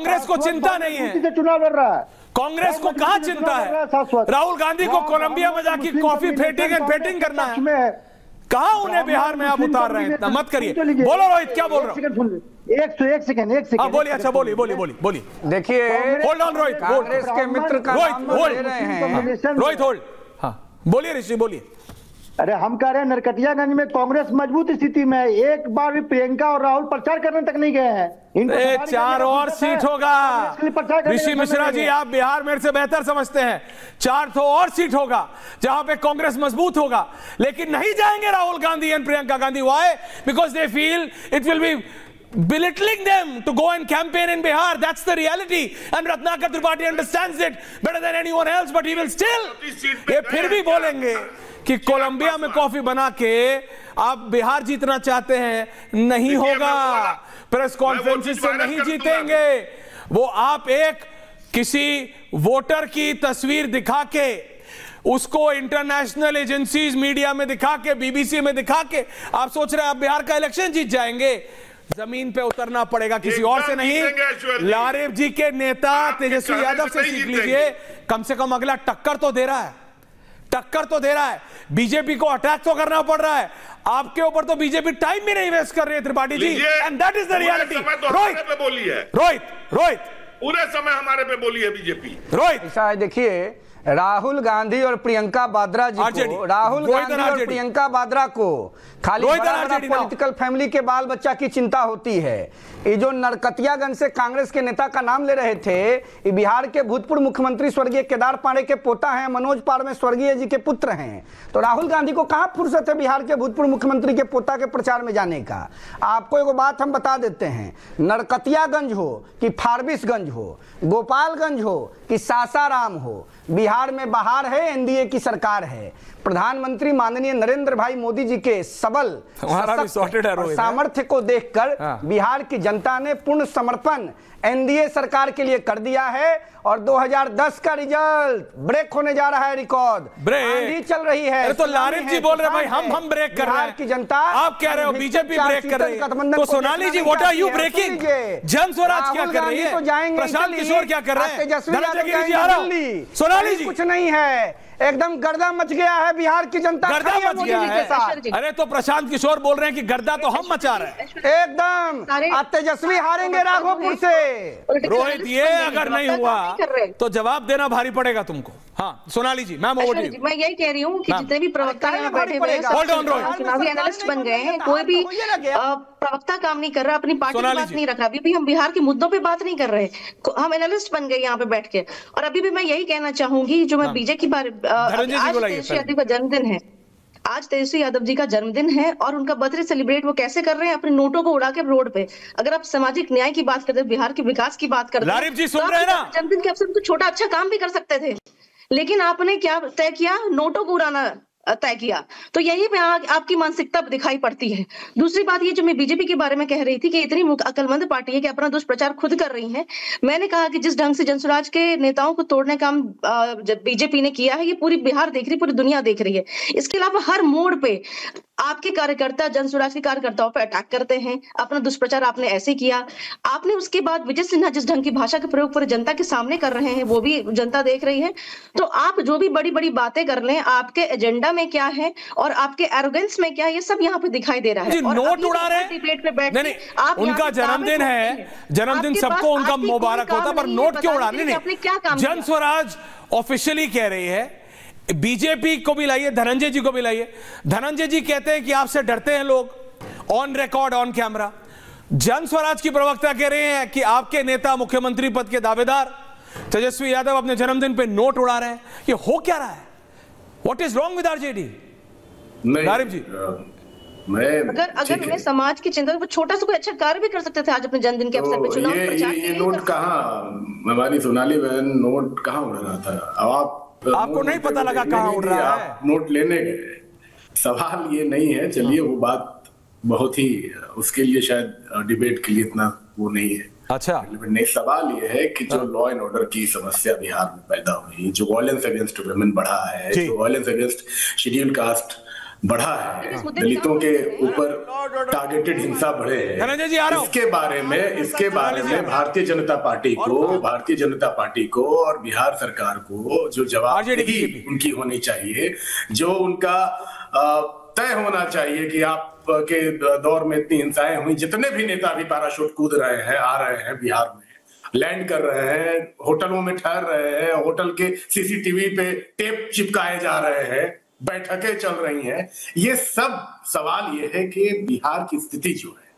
कांग्रेस को चिंता नहीं है, चुनाव लड़ रहा है। कांग्रेस को कहां चिंता है? राहुल गांधी को कोलंबिया में जाके कॉफी फेटिंग करना है, कहां उन्हें बिहार में आप उतार रहे हैं? इतना मत करिए। बोलो रोहित, क्या बोल रहे हो? एक सेकंड बोलिए। अच्छा बोलिए। देखिए, होल्ड ऑन रोहित, कांग्रेस के मित्र का नाम ले रहे हैं। रोहित होल्ड। हाँ बोलिए ऋषि, बोलिए। अरे हम कह रहे हैं नरकटियागंज में कांग्रेस मजबूत स्थिति में है। एक बार भी प्रियंका और राहुल प्रचार करने तक नहीं गए हैं। 4 और सीट होगा ऋषि मिश्रा जी, आप बिहार मेरे से बेहतर समझते हैं। 4 तो और सीट होगा जहां पे कांग्रेस मजबूत होगा, लेकिन नहीं जाएंगे Rahul Gandhi and Priyanka Gandhi. Why? Because they feel it will be belittling them to go and campaign in Bihar. That's the reality, and Ratnakar Tripathi understands it better than anyone else, but he will still, ये फिर भी बोलेंगे कि Colombia में coffee बना के आप बिहार जीतना चाहते हैं। नहीं होगा, प्रेस कॉन्फ्रेंस से नहीं जीतेंगे वो। आप एक किसी वोटर की तस्वीर दिखा के, उसको इंटरनेशनल एजेंसीज मीडिया में दिखा के, बीबीसी में दिखा के आप सोच रहे हैं आप बिहार का इलेक्शन जीत जाएंगे। जमीन पे उतरना पड़ेगा, किसी और से नहीं। लारेव जी के नेता तेजस्वी यादव से सीख लीजिए, कम से कम अगला टक्कर तो दे रहा है। बीजेपी को अटैक तो करना पड़ रहा है, आपके ऊपर तो बीजेपी टाइम भी नहीं वेस्ट कर रही है Tripathi ji, and that is the reality. Rohit पूरे समय हमारे पे बोली है बीजेपी। रोहित ऐसा है, देखिए राहुल गांधी और प्रियंका वाड्रा जी को, राहुल गांधी और प्रियंका वाड्रा को खाली बड़ा पॉलिटिकल फैमिली के बाल बच्चा की चिंता होती है। ये जो नरकटियागंज से कांग्रेस के नेता का नाम ले रहे थे, ये बिहार के भूतपूर्व मुख्यमंत्री स्वर्गीय केदार पांडे के पोता हैं, मनोज पांडे स्वर्गीय जी के पुत्र हैं। तो राहुल गांधी को कहां फुर्सत है बिहार के भूतपूर्व मुख्यमंत्री के पोता के प्रचार में जाने का। आपको एक बात हम बता देते हैं, नरकटियागंज हो कि फारबिसगंज हो, गोपालगंज हो कि सासाराम हो, बिहार में बहार है, एनडीए की सरकार है। प्रधानमंत्री माननीय नरेंद्र भाई मोदी जी के सबल सामर्थ्य को देखकर बिहार की जनता ने पूर्ण समर्पण एनडीए सरकार के लिए कर दिया है, और 2010 का रिजल्ट ब्रेक होने जा रहा है। रिकॉर्ड ब्रेक चल रही है। तो लारिफ जी बोल रहे हैं भाई हम ब्रेक कर रहे हैं, की जनता आप कह रहे हो बीजेपी ब्रेक कर रही है। तो सोनाली जी, व्हाट आर यू ब्रेकिंग? जन स्वराज क्या कर रही है? प्रशांत किशोर क्या कर रहे हैं? सोनाली जी, कुछ नहीं है, एकदम गर्दा मच गया है बिहार की जनता। गर्दा मच गया है? अरे तो प्रशांत किशोर बोल रहे हैं कि गर्दा तो हम मचा रहे हैं। एकदम तेजस्वी हारेंगे राघोपुर से। रोहित, ये अगर नहीं हुआ तो जवाब देना भारी पड़ेगा तुमको। हाँ सोनाली जी, मैम ओवर टू यू। मैं यही कह रही हूँ कि जितने भी प्रवक्ता यहाँ बैठे हुए हैं, चुनावी एनालिस्ट बन गए हैं, कोई भी प्रवक्ता काम नहीं कर रहा, अपनी पार्टी की बात नहीं रख रहा। अभी भी हम बिहार के मुद्दों पे बात नहीं कर रहे, हम एनालिस्ट बन गए यहाँ पे बैठ के। और अभी भी मैं यही कहना चाहूंगी, जो मैं बीजेपी के बारे, आज तेजस्वी यादव का जन्मदिन है, आज तेजस्वी यादव जी का जन्मदिन है, और उनका बर्थडे सेलिब्रेट वो कैसे कर रहे हैं? अपने नोटों को उड़ा के रोड पे। अगर आप सामाजिक न्याय की बात करते हैं, बिहार के विकास की बात करते हैं, जन्मदिन के अवसर पर छोटा अच्छा काम भी कर सकते थे, लेकिन आपने क्या तय किया? नोटों को उड़ाना तय किया। तो यही पे आपकी मानसिकता दिखाई पड़ती है। दूसरी बात ये, जो मैं बीजेपी के बारे में कह रही थी कि इतनी अकलमंद पार्टी है कि अपना दुष्प्रचार खुद कर रही है। मैंने कहा कि जिस ढंग से जनसुराज के नेताओं को तोड़ने का काम बीजेपी ने किया है, ये पूरी बिहार देख रही, पूरी दुनिया देख रही है। इसके अलावा हर मोड़ पे आपके कार्यकर्ता जनसुराज के कार्यकर्ताओं पर अटैक करते हैं। अपना दुष्प्रचार आपने ऐसे किया। आपने उसके बाद विजय सिन्हा जिस ढंग की भाषा के प्रयोग पूरी जनता के सामने कर रहे हैं, वो भी जनता देख रही है। तो आप जो भी बड़ी बड़ी बातें कर लें, आपके एजेंडा में क्या है और आपके एरोगेंस में क्या है, ये सब यहाँ पे दिखाई दे रहा है। और नोट उड़ा रहे हैं। आप उनका जन्मदिन है, जन्मदिन सबको उनका मुबारक होता, पर नोट क्यों उड़ा रहे हैं? जनस्वराज ऑफिशियली कह रही है, बीजेपी को भी लाइए, धनंजय जी को भी लाइए। धनंजय जी कहते हैं कि आपसे डरते हैं लोग, ऑन रिकॉर्ड ऑन कैमरा। जन स्वराज की प्रवक्ता कह रहे हैं कि आपके नेता मुख्यमंत्री पद के दावेदार तेजस्वी यादव अपने जन्मदिन पे नोट उड़ा रहे हैं। ये हो क्या रहा है? What is wrong with RJD? Narif ji, अगर मैं समाज की चिंता, वो छोटा सा कोई अच्छा कार्य भी कर सकते थे आज अपने जन्मदिन के अवसर पे। चुनाव प्रचार ये नोट कहाँ, हमारी सोनाली बहन, नोट कहाँ उड़ रहा था? अब आपको नहीं पता लगा कहाँ उड़ रहा है? नोट लेने गए। सवाल ये नहीं है, चलिए वो बात बहुत ही, उसके लिए शायद डिबेट के लिए इतना वो नहीं है। अच्छा, नहीं, सवाल ये है कि जो लॉ एंड ऑर्डर की समस्या बिहार में पैदा हुई, जो वायलेंस अगेंस्ट वुमेन बढ़ा है, जो वायलेंस अगेंस्ट शेड्यूल कास्ट बढ़ा है, दलितों के ऊपर टारगेटेड हिंसा बढ़े हैं, इसके बारे में भारतीय जनता पार्टी को और बिहार सरकार को जो जवाबदेही उनकी होनी चाहिए, जो उनका तय होना चाहिए कि आप के दौर में इतनी हिंसाएं हुई, जितने भी नेता भी पैराशूट कूद रहे हैं, आ रहे हैं बिहार में, लैंड कर रहे हैं, होटलों में ठहर रहे हैं, होटल के सीसीटीवी पे टेप चिपकाए जा रहे हैं, बैठकें चल रही हैं, ये सब सवाल ये है कि बिहार की स्थिति जो है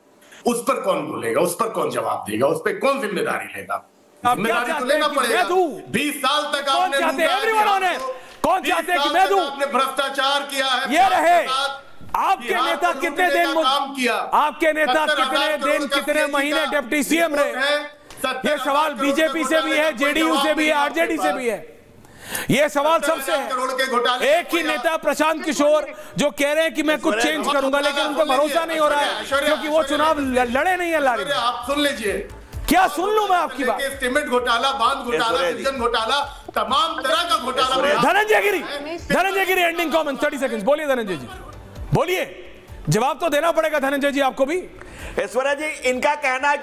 उस पर कौन बोलेगा, उस पर कौन जवाब देगा, उस पर कौन जिम्मेदारी लेगा? जिम्मेदारी तो लेना पड़ेगा। 20 साल तक आपने कौन चाहते हैं कि मैं दूं? आपने भ्रष्टाचार किया है, ये रहे आपके नेता कितने दिन काम किया, आपके नेता कितने दिन कितने महीने डिप्टी सीएम रहे, ये सवाल बीजेपी से भी है, जेडीयू से भी है, आरजेडी से भी है, ये सवाल सबसे है। एक ही नेता प्रशांत किशोर जो कह रहे हैं कि मैं कुछ चेंज करूंगा, लेकिन उनको भरोसा नहीं हो रहा है क्योंकि वो चुनाव लड़े नहीं है। लारे आप सुन लीजिए, क्या सुन लूं मैं आपकी बात? सीमेंट घोटाला, बांध घोटाला, विजन घोटाला, तमाम तरह का घोटाला। धनंजय गिरी एंडिंग कमेंट 30 सेकंड्स। बोलिए धनंजय जी, बोलिए, जवाब तो देना पड़ेगा धनंजय जी आपको भी। ऐश्वर्या जी, इनका कहना है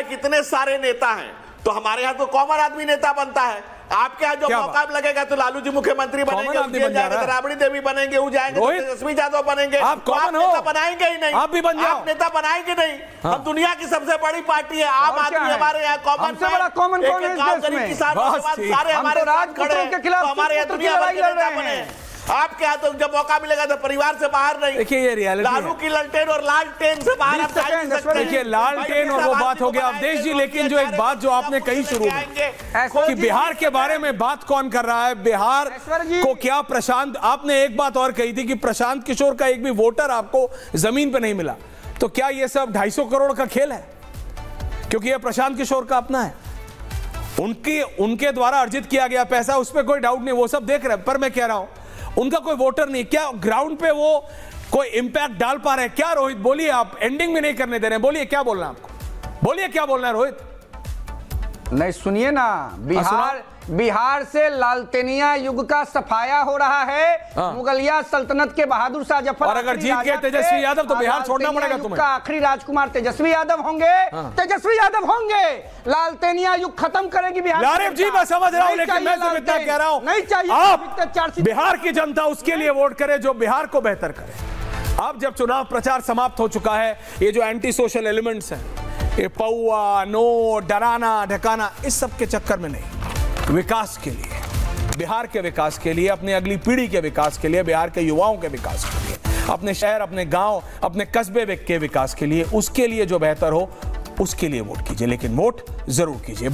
कि इतने सारे नेता हैं, तो हमारे यहाँ तो कॉमन आदमी नेता बनता है। आपके यहाँ जो मौका लगेगा तो लालू जी मुख्यमंत्री बनेंगे, राबड़ी देवी बनेंगे, वो जाएंगे, तेजस्वी यादव बनेंगे। आप कॉमन हो, बनाएंगे ही नहीं, आप भी बन जाओ। आप नेता बनाएंगे नहीं। हम दुनिया की सबसे बड़ी पार्टी है, आम आदमी हमारे यहाँ कॉमन से बड़ा कॉमन सारे हमारे राज खड़े के खिलाफ, हमारे यहाँ दुनिया भर के नेता बने। आपके यहाँ तो जब मौका मिलेगा तो परिवार से बाहर नहीं। देखिए ये रियलिटी है। लालू की ललटेन और लालटेन से बाहर आप जा नहीं सकते। देखिए लालटेन और वो बात हो गया अवधेश जी, लेकिन जो एक बात जो आपने कही शुरू में कि बिहार के बारे में बात कौन कर रहा है, बिहार को क्या प्रशांत, आपने एक बात और कही थी कि प्रशांत किशोर का एक भी वोटर आपको जमीन पे नहीं मिला, तो क्या ये सब 250 करोड़ का खेल है? क्योंकि ये प्रशांत किशोर का अपना है, उनके द्वारा अर्जित किया गया पैसा, उस पर कोई डाउट नहीं, वो सब देख रहे हैं। पर मैं कह रहा हूं उनका कोई वोटर नहीं, क्या ग्राउंड पे वो कोई इंपैक्ट डाल पा रहे हैं क्या? रोहित बोलिए, आप एंडिंग में नहीं करने दे रहे हैं, बोलिए क्या बोलना है आपको, बोलिए क्या बोलना है रोहित? नहीं सुनिए ना, बिहार से लालटेनिया युग का सफाया हो रहा है। मुगलिया सल्तनत के बहादुर शाह जफर, और अगर जीत गए तेजस्वी यादव तो बिहार छोड़ना पड़ेगा तुम्हें। आखिरी राजकुमार तेजस्वी यादव होंगे, तेजस्वी यादव होंगे। लालटेनिया युग खत्म करेगी बिहार। लारेफ जी मैं समझ रहा हूं, लेकिन मैं सिर्फ इतना कह रहा हूं, नहीं चाहिए आप बिहार की जनता उसके लिए वोट करे जो बिहार को बेहतर करे। अब जब चुनाव प्रचार समाप्त हो चुका है, ये जो एंटी सोशल एलिमेंट्स हैं, ये पौआ, नोट, डराना ढकाना, इस सब के चक्कर में नहीं, विकास के लिए, बिहार के विकास के लिए, अपनी अगली पीढ़ी के विकास के लिए, बिहार के युवाओं के विकास के लिए, अपने शहर, अपने गांव, अपने कस्बे के विकास के लिए, उसके लिए जो बेहतर हो उसके लिए वोट कीजिए, लेकिन वोट जरूर कीजिए।